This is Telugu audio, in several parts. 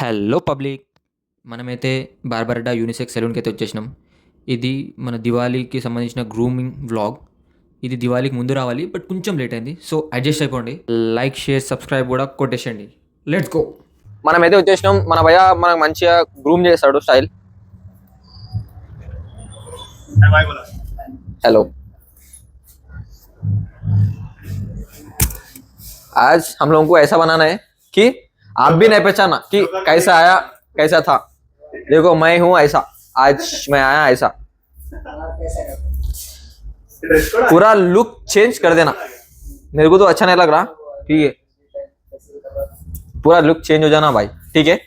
హలో పబ్లిక్, మనమైతే బార్బరడా యూనిసెక్స్ సెలూన్కి అయితే వచ్చేసినాం. ఇది మన దివాళీకి సంబంధించిన గ్రూమింగ్ వ్లాగ్. ఇది దివాళీకి ముందు రావాలి, బట్ కొంచెం లేట్ అయింది. సో అడ్జస్ట్ అయిపోండి. లైక్, షేర్, సబ్స్క్రైబ్ కూడా కొట్టేసండి. Let's go. మనమైతే వచ్చేసినాం. మన భయ మనకు మంచిగా గ్రూమ్ చేస్తాడు స్టైల్. हेलो, आज हम लोगों को ऐसा बनाना है कि आप भी नहीं पहचाना कि कैसा आया कैसा था. देखो मैं हूँ ऐसा, आज मैं आया ऐसा. पूरा लुक चेंज कर देना. मेरे को तो अच्छा नहीं लग रहा. ठीक है, पूरा लुक चेंज हो जाना भाई. ठीक है,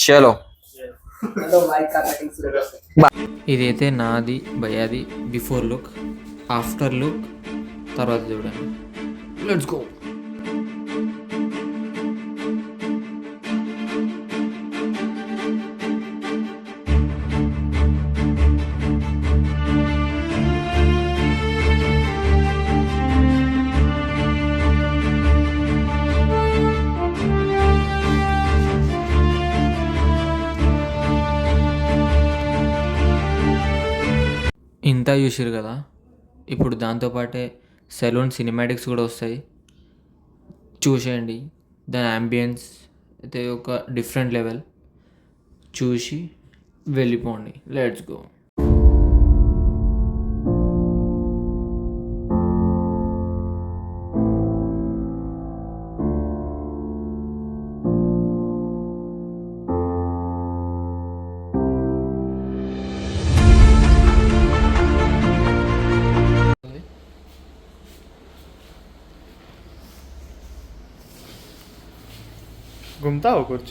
चलो. ఇదైతే నాది భయాది బిఫోర్ లుక్, ఆఫ్టర్ లుక్, తర్వాత చూడండి. Let's go. ఇంత చూసారు కదా, ఇప్పుడు దాంతోపాటే సెలూన్ సినిమాటిక్స్ కూడా వస్తాయి. చూసేయండి. దాని అంబియన్స్ అయితే ఒక డిఫరెంట్ లెవెల్. చూసి వెళ్ళిపోండి. Let's go. घूमता हो कुछ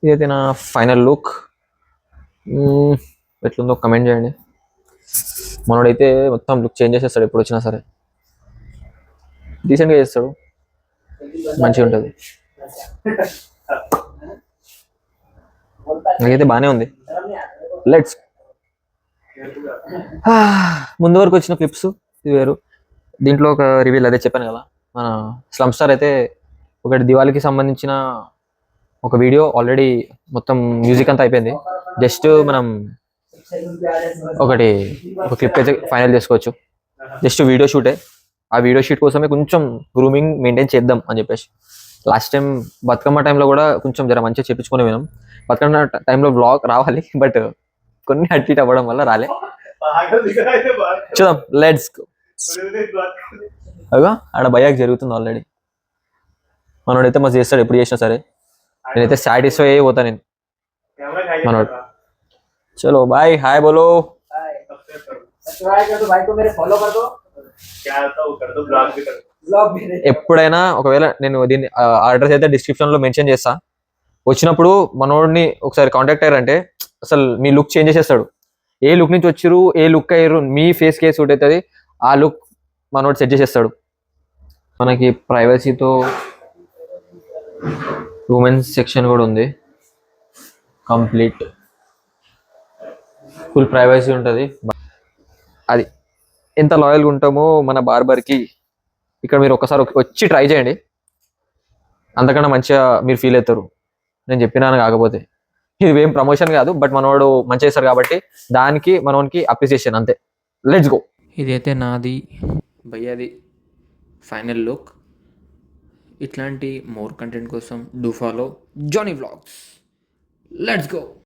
ఇదైతే నా ఫైనల్ లుక్. ఎట్లుందో కమెంట్ చేయండి. మనోడైతే మొత్తం లుక్ చేంజ్ చేసేస్తాడు ఎప్పుడు వచ్చినా సరే. డీసెంట్గా చేస్తాడు, మంచిగా ఉంటుంది. నాకైతే బాగానే ఉంది. లెట్స్. ముందు వరకు వచ్చిన క్లిప్స్ ఇది వేరు. దీంట్లో ఒక రివీల్ అదే చెప్పాను కదా, మన స్లమ్ స్టార్ అయితే ఒకటి దివాళీకి సంబంధించిన ఒక వీడియో ఆల్రెడీ మొత్తం మ్యూజిక్ అంతా అయిపోయింది. జస్ట్ మనం ఒక క్లిప్ అయితే ఫైనల్ చేసుకోవచ్చు. జస్ట్ వీడియో షూటే. ఆ వీడియో షూట్ కోసమే కొంచెం గ్రూమింగ్ మెయింటైన్ చేద్దాం అని చెప్పేసి లాస్ట్ టైం బతుకమ్మ టైంలో కూడా కొంచెం జర మంచిగా చేపించుకొని విన్నాం. బతుకమ్మ టైంలో బ్లాగ్ రావాలి, బట్ కొన్ని అట్లీట్ అవ్వడం వల్ల రాలే. చూద్దాం. Let's go. అగా ఆడ భయాక్ జరుగుతుంది ఆల్రెడీ. మనోడైతే మస్తు చేస్తాడు ఎప్పుడు చేసినా సరే. నేనైతే సాటిస్ఫై అయిపోతా నేను. మనోడు चलो भाई, हाय बोलो. ఎప్పుడైనా ఒకవేళ నేను దీన్ని అడ్రస్ అయితే డిస్క్రిప్షన్ లో మెన్షన్ చేస్తా. వచ్చినప్పుడు మనోడిని ఒకసారి కాంటాక్ట్ అయ్యారంటే అసలు మీ లుక్ చేంజ్ చేసేస్తాడు. ఏ లుక్ నుంచి వచ్చిరు, ఏ లుక్ అయ్యారు, మీ ఫేస్ కే సూట్ అవుతుంది, ఆ లుక్ మనోడు సెట్ చేసేస్తాడు. మనకి ప్రైవసీతో ఉమెన్స్ సెక్షన్ కూడా ఉంది. కంప్లీట్ ఫుల్ ప్రైవసీ ఉంటుంది. అది ఎంత లాయల్గా ఉంటామో మన బార్బర్కి. ఇక్కడ మీరు ఒకసారి వచ్చి ట్రై చేయండి, అంతకన్నా మంచిగా మీరు ఫీల్ అవుతారు. నేను చెప్పినాను కాకపోతే ఇది ఏం ప్రమోషన్ కాదు, బట్ మనవాడు మంచిగా చేస్తారు కాబట్టి దానికి మనోనికి అప్రిసియేషన్ అంతే. Let's go. ఇదైతే నాది భయ్యాది ఫైనల్ లుక్. ఇట్లాంటి మోర్ కంటెంట్ కోసం do follow Johnny vlogs. Let's go.